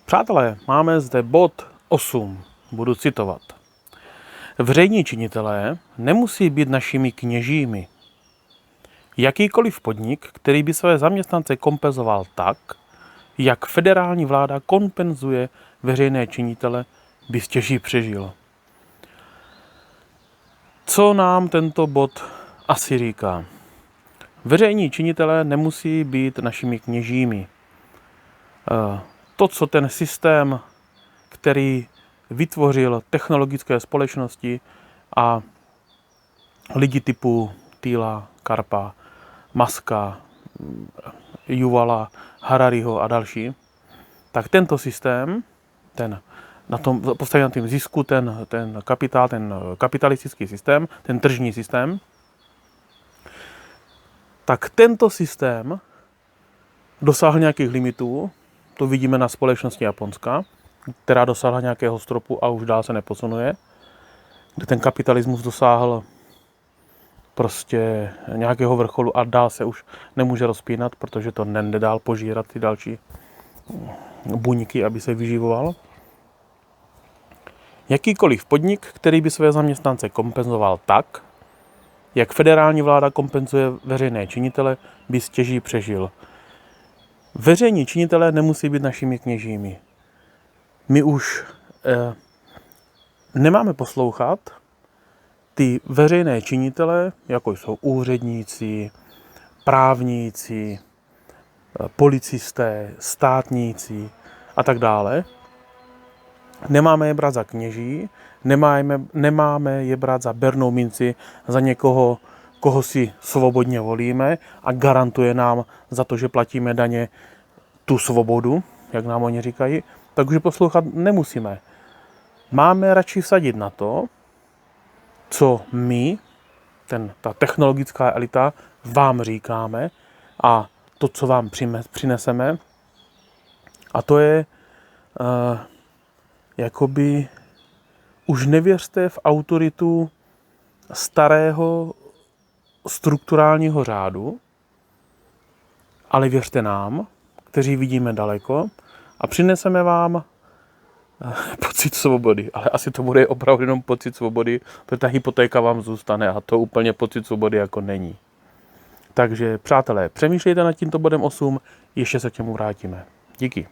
Přátelé, máme zde bod 8, budu citovat. Veřejní činitelé nemusí být našimi kněžími. Jakýkoliv podnik, který by své zaměstnance kompenzoval tak, jak federální vláda kompenzuje veřejné činitele, by stěží přežil. Co nám tento bod asi říká? Veřejní činitelé nemusí být našimi kněžími. To, co ten systém, který vytvořil technologické společnosti a lidi typu Thiela, Karpa, Muska, Yuvala, Harariho a další, tak tento systém, postavený na tom zisku, ten kapitál, ten kapitalistický systém, ten tržní systém, tak tento systém dosáhl nějakých limitů. To vidíme na společnosti Japonska, která dosáhla nějakého stropu a už dál se neposunuje, kde ten kapitalismus dosáhl prostě nějakého vrcholu a dál se už nemůže rozpínat, protože to nedál požírat ty další buňky, aby se vyživoval. Jakýkoliv podnik, který by své zaměstnance kompenzoval tak, jak federální vláda kompenzuje veřejné činitele, by stěží přežil. Veřejní činitelé nemusí být našimi kněžími. My už nemáme poslouchat ty veřejné činitele, jako jsou úředníci, právníci, policisté, státníci a tak dále. Nemáme je brát za kněží, nemáme je brát za bernou minci, za někoho, koho si svobodně volíme a garantuje nám za to, že platíme daně, tu svobodu, jak nám oni říkají, takže poslouchat nemusíme. Máme radši vsadit na to, co my, ta technologická elita, vám říkáme a to, co vám přineseme. A to je, jakoby, už nevěřte v autoritu starého strukturálního řádu, ale věřte nám, kteří vidíme daleko, a přineseme vám pocit svobody. Ale asi to bude opravdu jenom pocit svobody, protože ta hypotéka vám zůstane a to úplně pocit svobody jako není. Takže přátelé, přemýšlejte nad tímto bodem 8, ještě se k němu vrátíme. Díky.